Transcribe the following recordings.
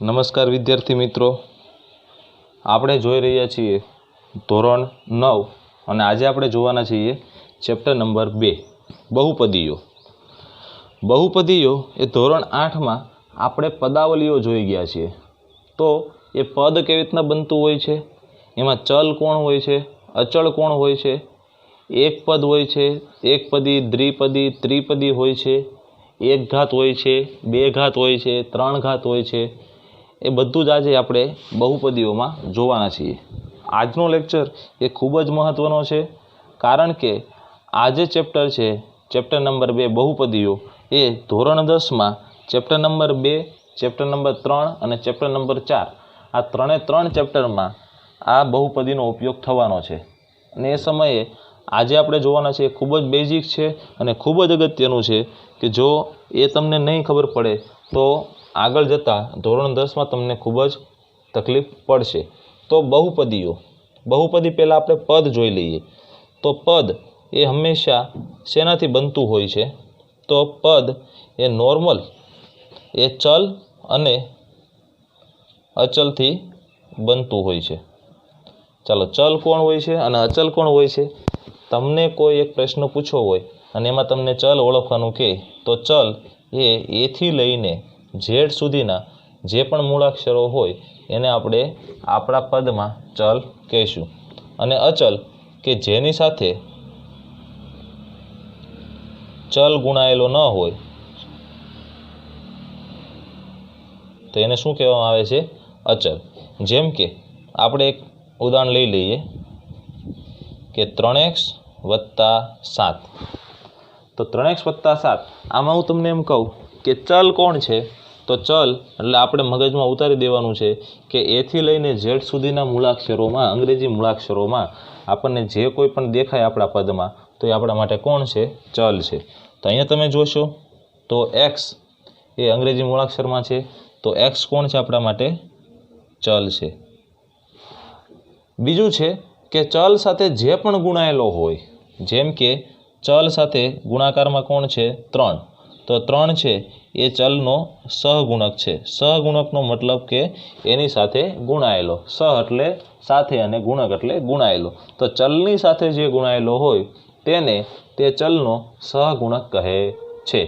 નમસ્કાર વિદ્યાર્થી મિત્રો, આપણે જોઈ રહ્યા છીએ ધોરણ 9 અને આજે આપણે જોવાના છીએ ચેપ્ટર નંબર 2 બહુપદીઓ. બહુપદીઓ એ ધોરણ 8માં આપણે પદાવલીઓ જોઈ ગયા છીએ. તો એ પદ કેવી રીતના બનતું હોય છે, એમાં ચલ કોણ હોય છે, અચળ કોણ હોય છે, એક પદ હોય છે, એકપદી, દ્વિપદી, ત્રિપદી હોય છે, એક ઘાત હોય છે, બે ઘાત હોય છે, ત્રણ ઘાત હોય છે, એ બધું જ આજે આપણે બહુપદીઓમાં જોવાના છીએ. આજનો લેક્ચર એ ખૂબ જ મહત્ત્વનો છે, કારણ કે આ જે ચેપ્ટર છે, ચેપ્ટર નંબર 2 બહુપદીઓ, એ ધોરણ 10માં ચેપ્ટર નંબર 2, ચેપ્ટર નંબર 3 અને ચેપ્ટર નંબર 4 આ ત્રણ ચેપ્ટરમાં આ બહુપદીનો ઉપયોગ થવાનો છે. અને એ સમયે આજે આપણે જોવાના છે ખૂબ જ બેઝિક છે અને ખૂબ જ અગત્યનું છે કે જો એ તમને નહીં ખબર પડે તો આગળ જતાં ધોરણ 10માં તમને ખૂબ જ તકલીફ પડશે. તો બહુપદી પહેલાં આપણે પદ જોઈ લઈએ. તો પદ એ હંમેશા શેનાથી બનતું હોય છે? તો પદ એ નોર્મલ એ ચલ અને અચલથી બનતું હોય છે. ચાલો, ચલ કોણ હોય છે અને અચલ કોણ હોય છે? તમને કોઈ એક પ્રશ્ન પૂછવો હોય અને એમાં તમને ચલ ઓળખવાનું કહે તો ચલ એ એથી લઈને ઝેડ સુધીના જે પણ મૂળાક્ષરો હોય એને આપણે આપણા પદમાં ચલ કહીશું. અને અચલ કે જેની સાથે ચલ ગુણાયેલો ન હોય તો એને શું કહેવામાં આવે છે? અચલ. જેમ કે આપણે એક ઉદાહરણ લઈ લઈએ કે 3x + 7. તો 3x + 7 આમાં હું તમને એમ કહું કે ચલ કોણ છે? તો ચલ એટલે આપણે મગજમાં ઉતારી દેવાનું છે કે એથી લઈને ઝેડ સુધીના મૂળાક્ષરોમાં, અંગ્રેજી મૂળાક્ષરોમાં આપણને જે કોઈ પણ દેખાય આપણા પદમાં તો એ આપણા માટે કોણ છે? ચલ છે. તો અહીંયા તમે જોશો તો એક્સ એ અંગ્રેજી મૂળાક્ષરમાં છે, તો એક્સ કોણ છે આપણા માટે? ચલ છે. બીજું છે કે ચલ સાથે જે પણ ગુણાયેલો હોય, જેમ કે ચલ સાથે ગુણાકારમાં કોણ છે? 3. તો 3 છે એ ચલનો સહગુણક છે. સહગુણકનો મતલબ કે એની સાથે ગુણાયેલો. સહ એટલે સાથે અને ગુણક એટલે ગુણાયેલો. તો ચલની સાથે જે ગુણાયેલો હોય તેને તે ચલનો સહગુણક કહે છે.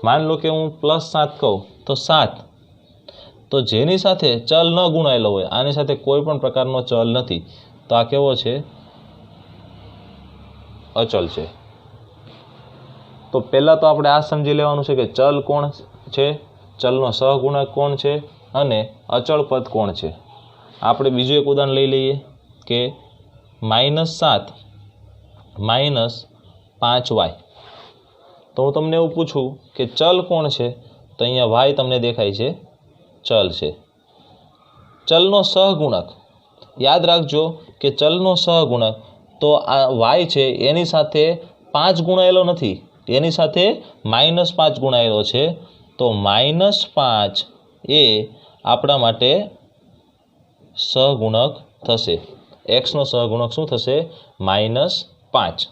માન લો કે હું +7 કહું તો 7, તો જેની સાથે ચલ ન ગુણાયેલો હોય, આની સાથે કોઈ પણ પ્રકારનો ચલ નથી, તો આ કેવો છે? અચલ છે. તો પહેલાં તો આપણે આ સમજી લેવાનું છે કે ચલ કોણ છે, ચલનો સહગુણક કોણ છે અને અચળ પદ કોણ છે. આપણે બીજું એક ઉદાહરણ લઈ લઈએ કે -7 - 5y. તો હું તમને એવું પૂછું કે ચલ કોણ છે? તો અહીંયા y તમને દેખાય છે, ચલ છે. ચલનો સહગુણક યાદ રાખજો કે ચલનો સહગુણક તો આ y છે એની સાથે 5 ગુણાયેલો નથી, એની સાથે -5 ગુણાયેલો છે. તો -5 એ આપણા માટે સહગુણક થશે. એક્સનો સહગુણક શું થશે? -5.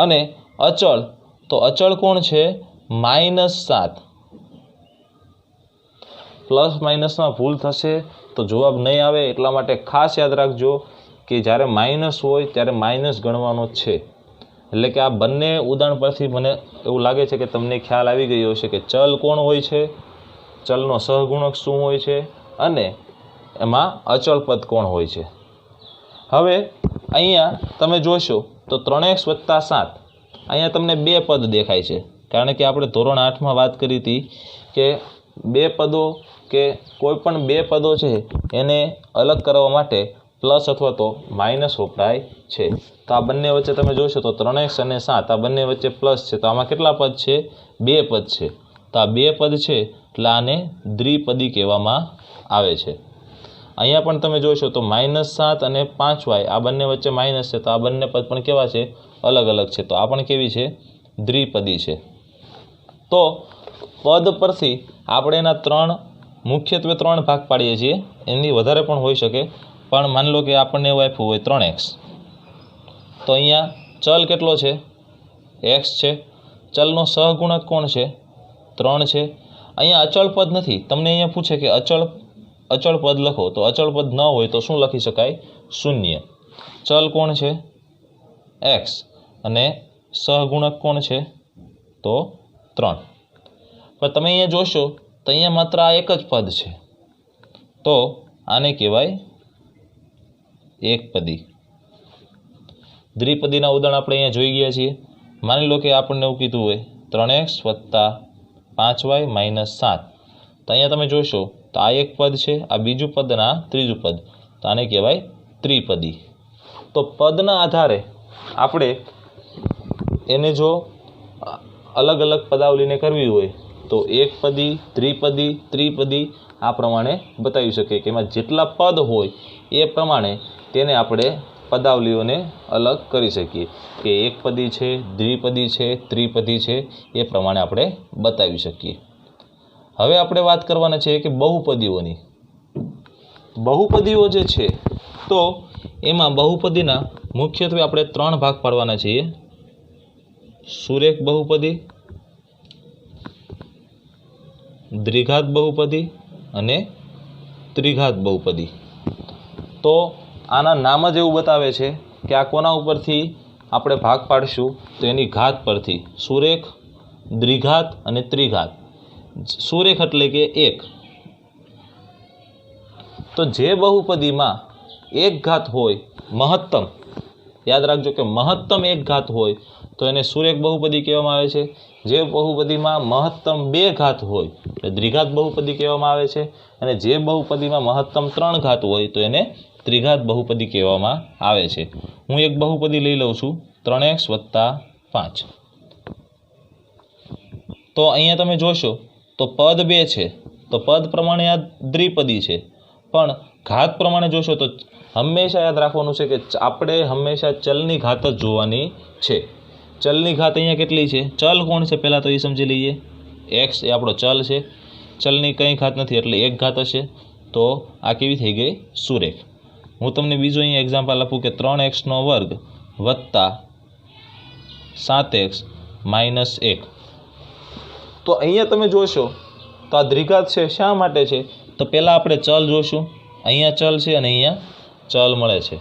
અને અચળ, તો અચળ કોણ છે? -7. પ્લસ માઇનસમાં ભૂલ થશે તો જવાબ નહીં આવે, એટલા માટે ખાસ યાદ રાખજો કે જ્યારે માઇનસ હોય ત્યારે માઇનસ ગણવાનો જ છે. એટલે કે આ બંને ઉદાહરણ પરથી મને એવું લાગે છે કે તમને ખ્યાલ આવી ગયો હશે કે ચલ કોણ હોય છે, ચલનો સહગુણક શું હોય છે અને એમાં અચળ પદ કોણ હોય છે. હવે અહીંયા તમે જોશો તો 3x + 7, અહીંયા તમને 2 પદ દેખાય છે, કારણ કે આપણે ધોરણ 8માં વાત કરી હતી કે 2 પદો કે કોઈ પણ 2 પદો છે એને અલગ કરવા માટે પ્લસ અથવા તો માઇનસ વપરાય છે. તો આ બંને વચ્ચે તમે જોશો તો 3x અને 7 આ બંને વચ્ચે પ્લસ છે, તો આમાં કેટલા પદ છે? 2 પદ છે. તો આ 2 પદ છે એટલે આને દ્વિપદી કહેવામાં આવે છે. અહીંયા પણ તમે જોશો તો -7 અને 5y આ બંને વચ્ચે માઇનસ છે, તો આ બંને પદ પણ કેવા છે? અલગ અલગ છે. તો આ પણ કેવી છે? દ્વિપદી છે. તો પદ પરથી આપણે એના મુખ્યત્વે 3 ભાગ પાડીએ છીએ, એની વધારે પણ હોઈ શકે, પણ માની લો કે આપણને એવું આપ્યું હોય 3x, તો અહીંયા ચલ કેટલો છે? x છે. ચલનો સહગુણક કોણ છે? 3 છે. અહીંયા અચળ પદ નથી. તમને અહીંયા પૂછે કે અચળ અચળ પદ લખો તો અચળ પદ ન હોય તો શું લખી શકાય? શૂન્ય. ચલ કોણ છે? એક્સ. અને સહગુણક કોણ છે? તો 3. પણ તમે અહીંયા જોશો તો અહીંયા માત્ર આ એક જ પદ છે, તો આને કહેવાય એકપદી. દ્વિપદીના ઉદાહરણ આપણે અહીંયા જોઈ ગયા છીએ. માની લો કે આપણને એવું કીધું હોય 3x + 5y - 7, તો અહીંયા તમે જોશો તો આ એક પદ છે, આ બીજું પદ અને આ ત્રીજું પદ, તો આને કહેવાય ત્રિપદી. તો પદના આધારે આપણે એને જો અલગ અલગ પદાવલીને કરવી હોય તો એકપદી, દ્વિપદી, ત્રિપદી આ પ્રમાણે બતાવી શકીએ કે એમાં જેટલા પદ હોય એ પ્રમાણે તેને આપણે પદાવલીઓને અલગ કરી શકીએ કે એકપદી છે, દ્વિપદી છે, ત્રિપદી છે, એ પ્રમાણે આપણે બતાવી શકીએ. હવે આપણે વાત કરવાના છે કે બહુપદીઓની. બહુપદીઓ જે છે તો એમાં બહુપદીના મુખ્યત્વે આપણે 3 ભાગ પાડવાના છીએ: સુરેખ બહુપદી, દ્વિઘાત બહુપદી અને ત્રિઘાત બહુપદી. તો આના નામ જ એવું બતાવે છે કે આ કોના ઉપરથી આપણે ભાગ પાડશું? તો એની ઘાત પરથી. સુરેખ, દ્વિઘાત અને ત્રિઘાત. સુરેખ એટલે કે 1. તો જે બહુપદીમાં એક ઘાત હોય, મહત્તમ, યાદ રાખજો કે મહત્તમ એક ઘાત હોય તો એને સુરેખ બહુપદી કહેવામાં આવે છે. જે બહુપદીમાં મહત્તમ 2 ઘાત હોય એટલે દ્વિઘાત બહુપદી કહેવામાં આવે છે. અને જે બહુપદીમાં મહત્તમ 3 ઘાત હોય તો એને ત્રિઘાત બહુપદી કહેવામાં આવે છે. હું એક બહુપદી લઈ લઉં છું 3x + 5. તો અહીંયા તમે જોશો તો પદ 2 છે, તો પદ પ્રમાણે આ દ્વિપદી છે, પણ ઘાત પ્રમાણે જોશો તો હંમેશા યાદ રાખવાનું છે કે આપણે હંમેશા ચલની ઘાત જ જોવાની છે. ચલની ઘાત અહીંયા કેટલી છે? ચલ કોણ છે પહેલાં તો એ સમજી લઈએ. એક્સ એ આપણો ચલ છે, ચલની કંઈ ઘાત નથી એટલે એક ઘાત હશે, તો આ કેવી થઈ ગઈ? સુરેખ. હું તમને બીજું અહીંયા એક્ઝામ્પલ આપું કે 3x² + 7x - 1. તો અહીંયા તમે જોશો તો આ દ્વિઘાત છે. શા માટે છે? તો પહેલાં આપણે ચલ જોશું. અહીંયા ચલ છે અને અહીંયા ચલ મળે છે,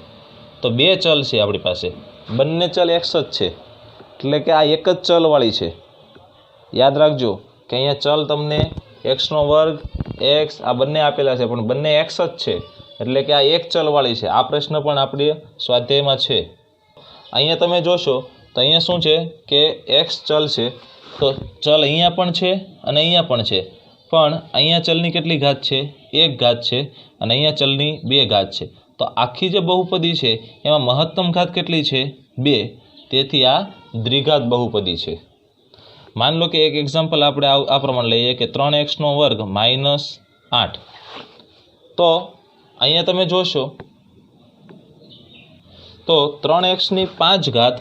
તો 2 ચલ છે આપણી પાસે, બંને ચલ x જ છે, એટલે કે આ એક જ ચલવાળી છે. યાદ રાખજો કે અહીંયા ચલ તમને x² x આ બંને આપેલા છે, પણ બંને x જ છે, એટલે કે આ એક ચલવાળી છે. આ પ્રશ્ન પણ આપણે સ્વાધ્યાયમાં છે. અહીંયા તમે જોશો તો અહીંયા શું છે કે x ચલ છે, તો ચલ અહીંયા પણ છે અને અહીંયા પણ છે, પણ અહીંયા ચલની કેટલી ઘાત છે? 1 ઘાત છે, અને અહીંયા ચલની 2 ઘાત છે. તો આખી જે બહુપદી છે એમાં મહત્તમ ઘાત કેટલી છે? 2. તેથી આ દ્વિઘાત બહુપદી છે. માન લો કે એક એક્ઝામ્પલ આપણે આ પ્રમાણે લઈએ કે 3x² - 8. તો અહીંયા તમે જોશો તો 3x ની 5 ઘાત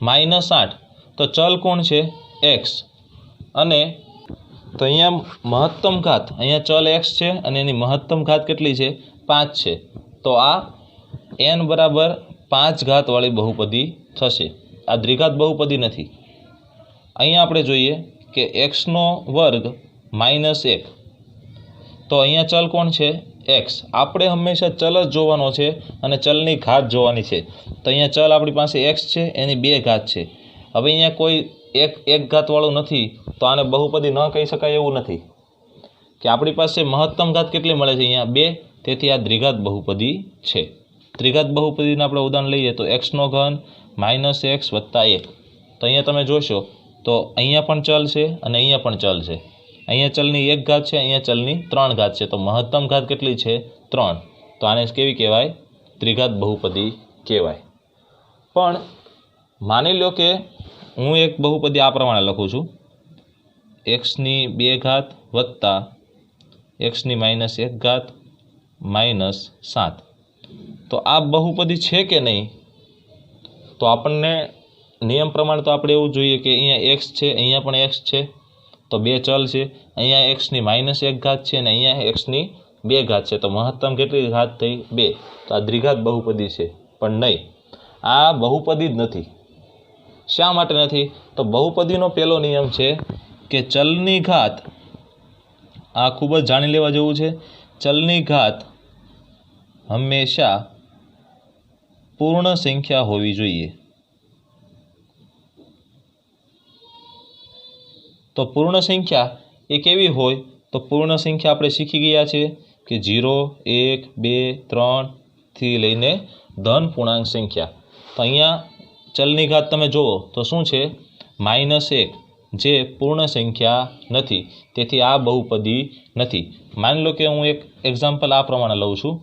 -8, તો ચલ કોણ છે? x. અને તો અહીંયા મહત્તમ ઘાત, અહીંયા ચલ x છે અને એની મહત્તમ ઘાત કેટલી છે? 5 છે. તો આ n બરાબર 5 ઘાતવાળી બહુપદી થશે. આ દ્વિઘાત બહુપદી નથી. અહીંયા આપણે જોઈએ કે x² - 1, તો અહીંયા ચલ કોણ છે? x. આપણે હંમેશા ચલ જ જોવાનો છે અને ચલની ઘાત જોવાની છે. તો અહીંયા ચલ આપણી પાસે x છે, એની 2 ઘાત છે. હવે અહીંયા કોઈ એક ઘાતવાળું નથી, તો આને બહુપદી ન કહી શકાય એવું નથી કે આપણી પાસે મહત્તમ ઘાત કેટલી મળે છે? અહીંયા 2. તેથી આ દ્વિઘાત બહુપદી છે. ત્રિઘાત બહુપદીના આપણે ઉદાહરણ લઈએ તો x³ - x + 1. તો અહીંયા તમે જોશો તો અહીંયા પણ ચલ છે અને અહીંયા પણ ચલ છે. અહીંયા ચલની 1 ઘાત છે, અહીંયા ચલની 3 ઘાત છે, તો મહત્તમ ઘાત કેટલી છે? 3. તો આને કેવી કહેવાય? ત્રિઘાત બહુપદી કહેવાય. પણ માની લો કે હું એક બહુપદી આ પ્રમાણે લખું છું: x² - 1 - 7. તો આ બહુપદી છે કે નહીં? તો આપણને નિયમ પ્રમાણે તો આપણે એવું જોઈએ કે અહીંયા x છે, અહીંયા પણ x છે, તો 2 ચલ છે. અહીંયા x² - 1 છે અને અહીંયા x² - 2 છે, તો મહત્તમ કેટલી ઘાત થઈ? 2. તો આ દ્વિઘાત બહુપદી છે. પણ નહીં, આ બહુપદી જ નથી. શા માટે નથી? તો બહુપદીનો પહેલો નિયમ છે કે ચલની ઘાત, આ ખૂબ જ જાણી લેવા જેવું છે, ચલની ઘાત હંમેશા પૂર્ણ સંખ્યા હોવી જોઈએ। તો પૂર્ણ સંખ્યા એ કેવી હોય? તો પૂર્ણ સંખ્યા આપણે શીખી ગયા છે કે 0, 1, 2, 3 થી લઈને ધન પૂર્ણાંક સંખ્યા। તો અહીંયા ચલની ઘાત તમે જુઓ તો શું છે? -1, જે પૂર્ણ સંખ્યા નથી, તેથી આ બહુપદી નથી। માની લો કે હું એક એક્ઝામ્પલ આ પ્રમાણે લઉં છું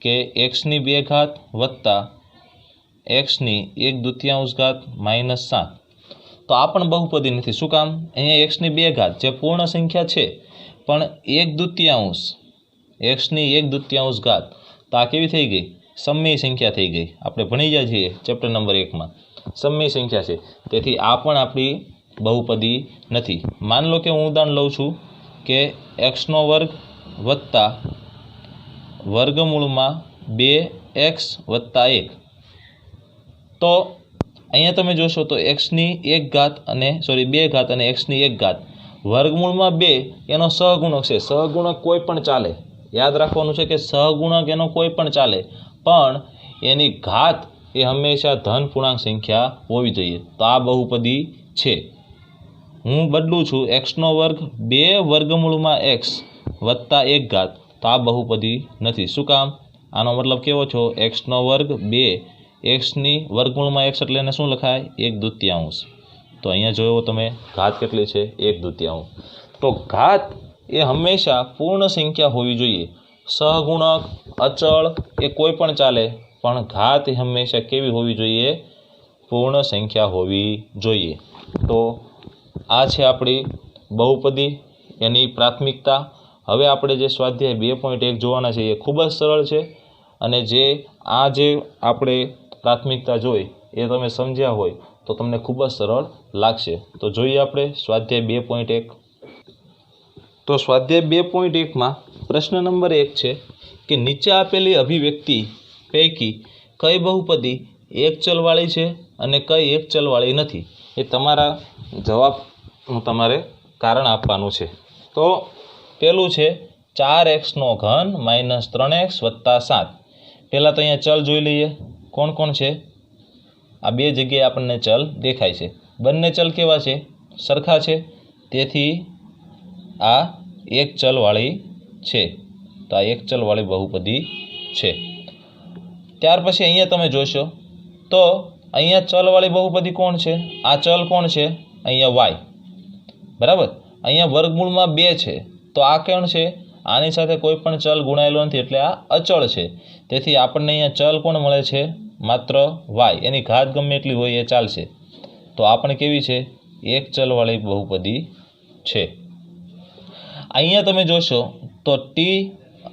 કે x² વત્તા x² -7, તો આ પણ બહુપદી નથી। શું કામ? અહીંયા x² જે પૂર્ણ સંખ્યા છે પણ 1/2 x² તો આ કેવી થઈ ગઈ? સમય સંખ્યા થઈ ગઈ। આપણે ભણી ગયા છીએ ચેપ્ટર નંબર 1માં સમય સંખ્યા છે, તેથી આ પણ આપણી બહુપદી નથી। માન લો કે હું ઉદાહરણ લઉં છું કે x² વત્તા વર્ગમૂળમાં 2x વત્તા 1, તો અહીંયા તમે જોશો તો x² અને 2 અને x1 વર્ગમૂળમાં 2 એનો સહગુણક છે। સહગુણક કોઈ પણ ચાલે, યાદ રાખવાનું છે કે સહગુણક એનો કોઈ પણ ચાલે, પણ એની ઘાત એ હંમેશા ધન પૂર્ણાંક સંખ્યા હોવી જોઈએ। તો આ બહુપદી છે। હું બદલું છું x² 2 વર્ગમૂળમાં x વત્તા 1, તો આ બહુપદી નથી। શું કામ? આનો મતલબ કેવો છો? x² 2 x વર્ગમૂળમાં x એટલે એને શું લખાય? 1/2। તો અહીંયા જોયો તમે ઘાત કેટલી છે? 1/2। તો ઘાત એ હંમેશા પૂર્ણ સંખ્યા હોવી જોઈએ। સહગુણક, અચળ એ કોઈ પણ ચાલે, પણ ઘાત એ હંમેશા કેવી હોવી જોઈએ? પૂર્ણ સંખ્યા હોવી જોઈએ। તો આ છે આપણી બહુપદી, એની પ્રાથમિકતા। હવે આપણે જે સ્વાધ્યાય 2.1 જોવાના છે એ ખૂબ જ સરળ છે, અને જે આપણે પ્રાથમિકતા જોઈ એ તમે સમજ્યા હોય તો તમને ખૂબ જ સરળ લાગશે। તો જોઈએ આપણે સ્વાધ્યાય 2.1। તો સ્વાધ્યાય 2.1માં પ્રશ્ન નંબર 1 છે કે નીચે આપેલી અભિવ્યક્તિ પૈકી કઈ બહુપદી એક ચલવાળી છે અને કઈ એક ચલવાળી નથી? એ તમારા જવાબનું તમારે કારણ આપવાનું છે। તો પહેલું છે 4x³ -3x વત્તા 7। પહેલાં તો અહીંયા ચલ જોઈ લઈએ, કોણ કોણ છે? આ બે જગ્યાએ આપણને ચલ દેખાય છે। બંને ચલ કેવા છે? સરખા છે, તેથી આ એક ચલવાળી છે। તો આ એક ચલવાળી બહુપદી છે। ત્યાર પછી અહીંયા તમે જોશો તો અહીંયા ચલવાળી બહુપદી કોણ છે? આ ચલ કોણ છે? અહીંયા y, બરાબર। અહીંયા વર્ગમૂળમાં 2 છે, તો આ કોણ છે? આની સાથે કોઈ પણ ચલ ગુણાયેલો નથી, એટલે આ અચળ છે। તેથી આપણને અહીંયા ચલ કોણ મળે છે? માત્ર y, એની ઘાત ગમે એટલી હોય એ ચાલશે। તો આ પણ કેવી છે? એક ચલવાળી બહુપદી છે। અહીંયા તમે જોશો તો t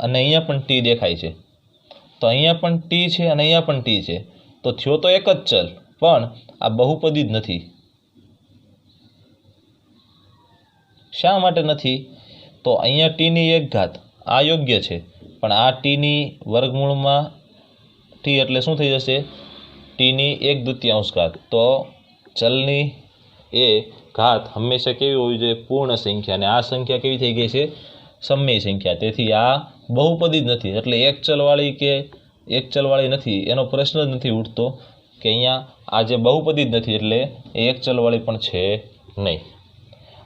અને અહીંયા પણ t દેખાય છે, તો અહીંયા પણ t છે અને અહીંયા પણ t છે, તો થયો તો એક જ ચલ, પણ આ બહુપદી જ નથી। શા માટે નથી? તો અહીંયા t² આ યોગ્ય છે, પણ આ tની વર્ગમૂળમાં t એટલે શું થઈ જશે? t²। તો ચલની એ ઘાત હંમેશા કેવી હોવી જોઈએ? પૂર્ણ સંખ્યા, અને આ સંખ્યા કેવી થઈ ગઈ છે? સમય સંખ્યા, તેથી આ બહુપદી જ નથી। એટલે એક ચલવાળી કે એક ચલવાળી નથી એનો પ્રશ્ન જ નથી ઉઠતો, કે અહીંયા આ જે બહુપદી જ નથી એટલે એ એક ચલવાળી પણ છે નહીં।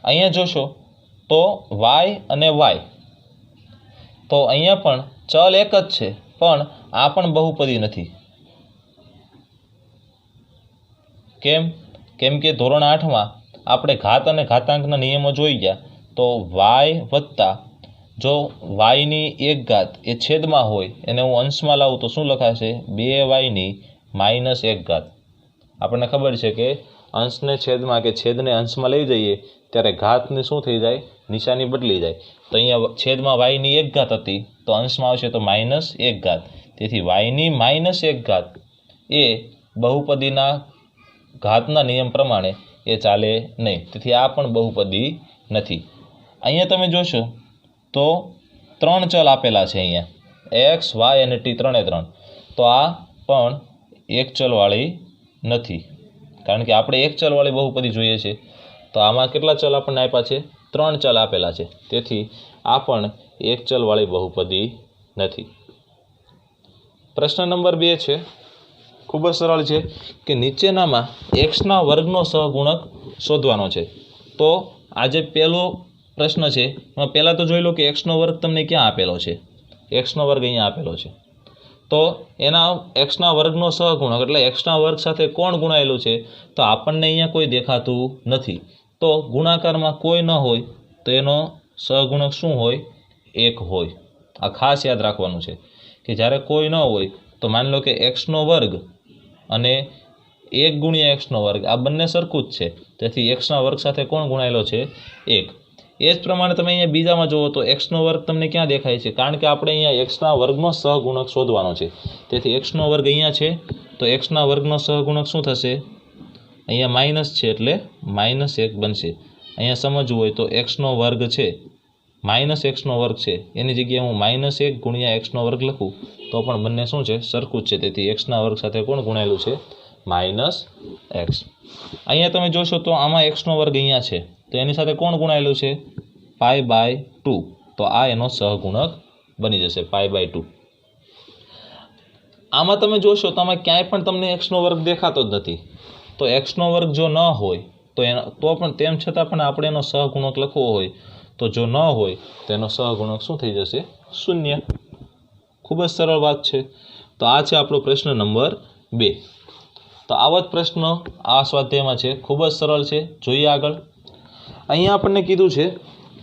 અહીંયા જોશો તો y અને y, તો અહીંયા પણ ચલ એક જ છે, પણ આ પણ બહુપદી નથી। કેમ કે ધોરણ 8માં આપણે ઘાત અને ઘાતાંકના નિયમો જોઈ ગયા। તો y વત્તા જો y² એ છેદમાં હોય એને હું અંશમાં લાવું તો શું લખાશે? 2y−1। આપણને ખબર છે કે અંશને છેદમાં કે છેદને અંશમાં લઈ જઈએ ત્યારે ઘાતની શું થઈ જાય? નિશાની બદલી જાય। તો અહીંયા છેદમાં y1 હતી, તો અંશમાં આવશે તો -1, તેથી y−1 એ બહુપદીના ઘાતના નિયમ પ્રમાણે એ ચાલે નહીં, તેથી આ પણ બહુપદી નથી। અહીંયા તમે જોશો તો 3 ચલ આપેલા છે, અહીંયા x, y અને t ત્રણે 3, તો આ પણ એક ચલવાળી નથી, કારણ કે આપણે એક ચલવાળી બહુપદી જોઈએ છે। તો આમાં કેટલા ચલ આપણને આપ્યા છે? 3 ચલ આપેલા છે, તેથી આ પણ એક ચલવાળી બહુપદી નથી। પ્રશ્ન નંબર 2 છે, ખૂબ જ સરળ છે કે નીચેનામાં એક્સના વર્ગનો સહગુણક શોધવાનો છે। તો આ જે પહેલો પ્રશ્ન છે એમાં પહેલાં તો જોઈ લો કે એક્સનો વર્ગ તમને ક્યાં આપેલો છે, એક્સનો વર્ગ અહીંયા આપેલો છે। તો એના એક્સના વર્ગનો સહગુણક એટલે એક્સના વર્ગ સાથે કોણ ગુણાયેલું છે, તો આપણને અહીંયા કોઈ દેખાતું નથી। તો ગુણાકારમાં કોઈ ન હોય તો એનો સહગુણક શું હોય, 1 હોય। આ ખાસ યાદ રાખવાનું છે કે જ્યારે કોઈ ન હોય તો માની લો કે એક્સનો વર્ગ અને 1 ગુણ્યા એક્સનો વર્ગ આ બંને સરખું જ છે, તેથી એક્સના વર્ગ સાથે કોણ ગુણાયેલો છે, 1। એ જ પ્રમાણે તમે અહીંયા બીજામાં જુઓ તો એક્સનો વર્ગ તમને ક્યાં દેખાય છે, કારણ કે આપણે અહીંયા એક્સના વર્ગનો સહગુણક શોધવાનો છે, તેથી એક્સનો વર્ગ અહીંયા છે તો એક્સના વર્ગનો સહગુણક શું થશે, અહીંયા માઇનસ છે એટલે -1 બનશે। અહીંયા સમજવું હોય તો એક્સનો વર્ગ છે માઇનસ એક્સનો વર્ગ છે એની જગ્યાએ હું -1 ગુણ્યા એક્સનો વર્ગ લખું તો પણ બંને શું છે, સરખું જ છે, તેથી એક્સના વર્ગ સાથે કોણ ગુણાયેલું છે, -x। અહીંયા તમે જોશો તો આમાં એક્સનો વર્ગ અહીંયા છે તો એની સાથે કોણ ગુણાયેલું છે, π/2, તો આ એનો સહગુણક બની જશે π/2। આમાં તમે જોશો તો આમાં ક્યાંય પણ તમને એક્સનો વર્ગ દેખાતો જ નથી, તો એક્સનો વર્ગ જો ન હોય તો પણ તેમ છતાં પણ આપણે એનો સહગુણક લખવો હોય તો જો ન હોય તો એનો સહગુણક શું થઈ જશે, 0। ખૂબ જ સરળ વાત છે। તો આ છે આપણો પ્રશ્ન નંબર 2। તો આવો જ પ્રશ્ન આ સ્વાધ્યાયમાં છે, ખૂબ જ સરળ છે। જોઈએ આગળ। અહીંયા આપણને કીધું છે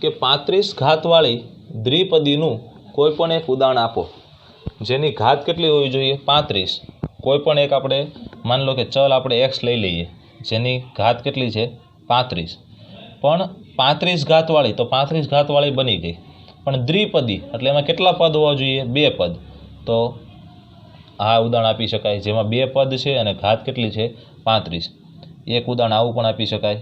કે 35 ઘાતવાળી દ્વિપદીનું કોઈ પણ એક ઉદાહરણ આપો જેની ઘાત કેટલી હોવી જોઈએ, 35। કોઈ પણ એક આપણે માની લો કે ચલ આપણે x લઈ લઈએ જેની ઘાત કેટલી છે, 35, પણ 35 ઘાતવાળી, તો 35 ઘાતવાળી બની ગઈ, પણ દ્વિપદી એટલે એમાં કેટલા પદ હોવા જોઈએ, 2 પદ। તો આ ઉદાહરણ આપી શકાય જેમાં 2 પદ છે અને ઘાત કેટલી છે, 35। એક ઉદાહરણ આવું પણ આપી શકાય,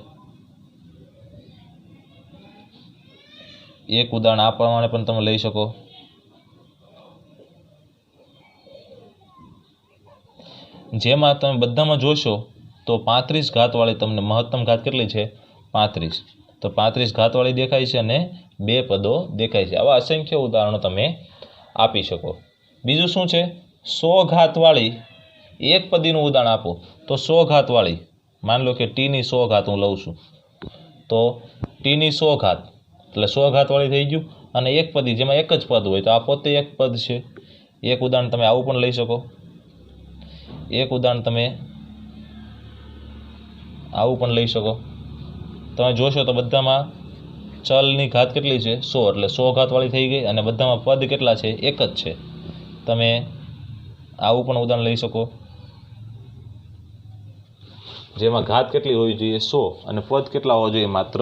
એક ઉદાહરણ આ પ્રમાણે પણ તમે લઈ શકો। જેમાં તમે બધામાં જોશો તો 35 ઘાતવાળી તમને મહત્તમ ઘાત કેટલી છે, 35, તો 35 ઘાતવાળી દેખાય છે અને 2 પદો દેખાય છે। આવા અસંખ્ય ઉદાહરણો તમે આપી શકો। બીજું શું છે, 100 ઘાતવાળી એક પદીનું ઉદાહરણ આપો, તો 100 ઘાતવાળી માની લો કે t ની 100 ઘાત હું લઉં છું, તો t ની 100 ઘાત એટલે 100 ઘાતવાળી થઈ ગયું, અને એક પદી જેમાં એક જ પદ હોય તો આ પોતે એક પદ છે। એક ઉદાહરણ તમે આવું પણ લઈ શકો, એક ઉદાહરણ તમે આવું પણ લઈ શકો। તમે જોશો તો બધામાં ચલની ઘાત કેટલી છે, 100, એટલે 100 ઘાતવાળી થઈ ગઈ, અને બધામાં પદ કેટલા છે, એક જ છે। તમે આવું પણ ઉદાહરણ લઈ શકો જેમાં ઘાત કેટલી હોવી જોઈએ, 100, અને પદ કેટલા હોવા જોઈએ, માત્ર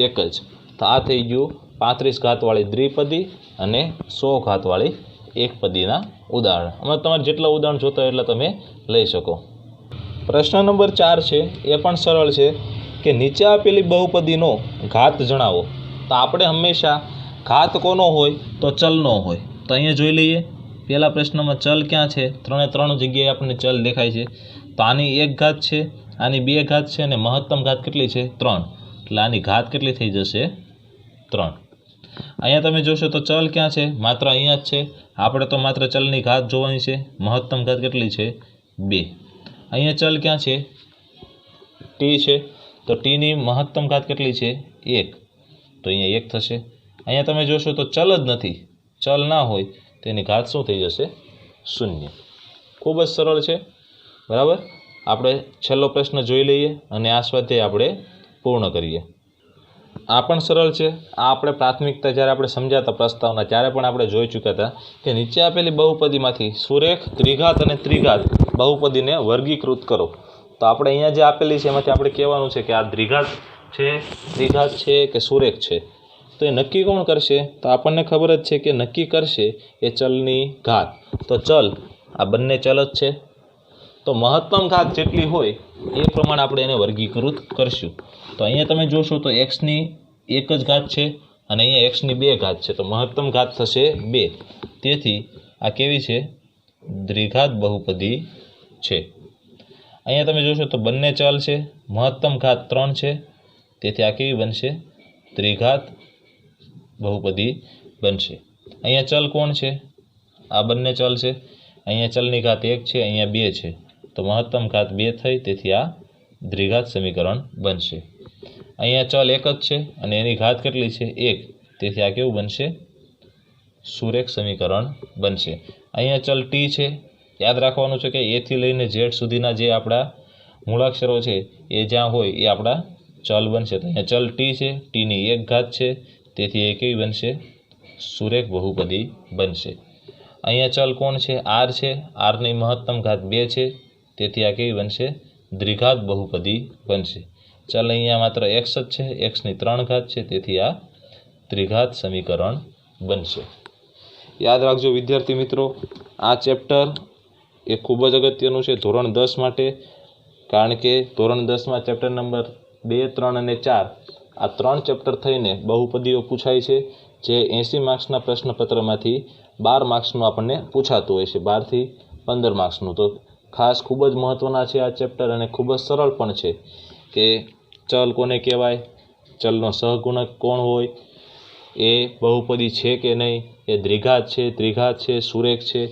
એક જ। તો આ થઈ ગયું 35 ઘાતવાળી દ્વિપદી અને 100 ઘાતવાળી એક પદીના ઉદાહરણ। આમાં તમારે જેટલા ઉદાહરણ જોતા હોય એટલા તમે લઈ શકો। પ્રશ્ન નંબર 4 છે, એ પણ સરળ છે કે નીચે આપેલી બહુપદીનો ઘાત જણાવો। તો આપણે હંમેશા ઘાત કોનો હોય, તો ચલનો હોય। તો અહીંયા જોઈ લઈએ, પહેલા પ્રશ્નમાં ચલ ક્યાં છે, 3 જગ્યાએ આપણને ચલ દેખાય છે। તો આની 1 ઘાત છે, આની 2 ઘાત છે, અને મહત્તમ ઘાત કેટલી છે, 3, એટલે આની ઘાત કેટલી થઈ જશે, 3। અહીંયા તમે જોશો તો ચલ ક્યાં છે, માત્ર અહીંયા જ છે, આપણે તો માત્ર ચલની ઘાત જોવાની છે। મહત્તમ ઘાત કેટલી છે, 2। અહીંયા ચલ ક્યાં છે, t છે, તો tની મહત્તમ ઘાત કેટલી છે, 1, તો અહીંયા 1 થશે। અહીંયા તમે જોશો તો ચલ જ નથી, ચલ ના હોય તેની ઘાત શું થઈ જશે, 0। ખૂબ જ સરળ છે, બરાબર। આપણે છેલ્લો પ્રશ્ન જોઈ લઈએ અને આ સ્વાધ્યાય આપણે પૂર્ણ કરીએ। આ પણ સરળ છે। આ આપણે પ્રાથમિકતા જ્યારે આપણે સમજાતા પ્રસ્તાવના ત્યારે પણ આપણે જોઈ ચૂક્યા હતા કે નીચે આપેલી બહુપદીમાંથી સુરેખ, દ્વિઘાત અને ત્રિઘાત બહુપદીને વર્ગીકૃત કરો। તો આપણે અહીંયા જે આપેલી છે એમાંથી આપણે કહેવાનું છે કે આ દ્વિઘાત છે, ત્રિઘાત છે કે સુરેખ છે। તો એ નક્કી કોણ કરશે, તો આપણને ખબર જ છે કે નક્કી કરશે એ ચલની ઘાત। તો ચલ આ બંને ચલ જ છે, તો મહત્તમ ઘાત જેટલી હોય એ પ્રમાણે આપણે એને વર્ગીકૃત કરશું। તો અહીંયા તમે જોશો તો એક્સની 1 જ ઘાત છે અને અહીંયા એક્સની 2 ઘાત છે, તો મહત્તમ ઘાત થશે 2। તેથી આ કેવી છે, દ્વિઘાત બહુપદી છે। અહીંયા તમે જોશો તો બંને ચલ છે, મહત્તમ ઘાત 3 છે, તેથી આ કેવી બનશે, ત્રિઘાત બહુપદી બનશે। અહીંયા ચલ કોણ છે, આ બંને ચલ છે, અહીંયા ચલની ઘાત 1 છે, અહીંયા 2 છે, તો મહત્તમ ઘાત 2 થઈ, તેથી આ દ્વિઘાત સમીકરણ બનશે. અહીંયા ચલ 1 જ છે અને એની ઘાત કેટલી છે 1, તેથી આ કેવું બનશે? સુરેખ સમીકરણ બનશે. અહીંયા ચલ ટી છે, યાદ રાખવાનું છે કે એ થી લઈને ઝેડ સુધીના જે આપણા મૂળાક્ષરો છે એ જ્યાં હોય એ આપણા ચલ બનશે. તો અહીંયા ચલ ટી છે, ટીની 1 ઘાત છે, તેથી એ કેવી બનશે? સુરેખ બહુપદી બનશે. અહીંયા ચલ કોણ છે? આર છે, આરની મહત્તમ ઘાત 2 છે, તેથી આ કેવી બનશે? દ્વિઘાત બહુપદી બનશે. ચલ અહીંયા માત્ર એક્સ જ છે, એક્સની 3 ઘાત છે, તેથી આ ત્રિઘાત સમીકરણ બનશે. યાદ રાખજો વિદ્યાર્થી મિત્રો, આ ચેપ્ટર એ ખૂબ જ અગત્યનું છે ધોરણ 10 માટે, કારણ કે ધોરણ 10માં ચેપ્ટર નંબર 2, 3 અને 4 આ 3 ચેપ્ટર થઈને બહુપદીઓ પૂછાય છે, જે 80 માર્ક્સના પ્રશ્નપત્રમાંથી 12 માર્ક્સનું આપણને પૂછાતું હોય છે, 12 થી 15 માર્ક્સનું. તો ખાસ ખૂબ જ મહત્ત્વના છે આ ચેપ્ટર અને ખૂબ જ સરળ પણ છે કે ચલ કોને કહેવાય, ચલનો સહગુણક કોણ હોય, એ બહુપદી છે કે નહીં, એ દ્વિઘાત છે, ત્રિઘાત છે, સુરેખ છે,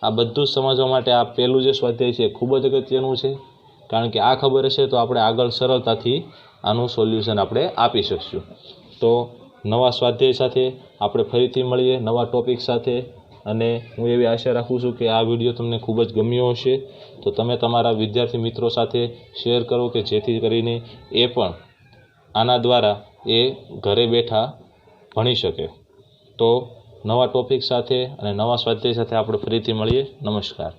આ બધું જ સમજવા માટે આ પહેલું જે સ્વાધ્યાય છે ખૂબ જ અગત્યનું છે. કારણ કે આ ખબર હશે તો આપણે આગળ સરળતાથી આનું સોલ્યુશન આપણે આપી શકશું. તો નવા સ્વાધ્યાય સાથે આપણે ફરીથી મળીએ, નવા ટોપિક સાથે. અને હું એવી આશા રાખું છું કે આ વિડીયો તમને ખૂબ જ ગમ્યો હશે, તો તમે તમારા વિદ્યાર્થી મિત્રો સાથે શેર કરો કે જેથી કરીને એ પણ આના દ્વારા એ ઘરે બેઠા ભણી શકે. તો નવા ટોપિક સાથે અને નવા સ્વાધ્યાય સાથે આપણે ફરીથી મળીએ. નમસ્કાર.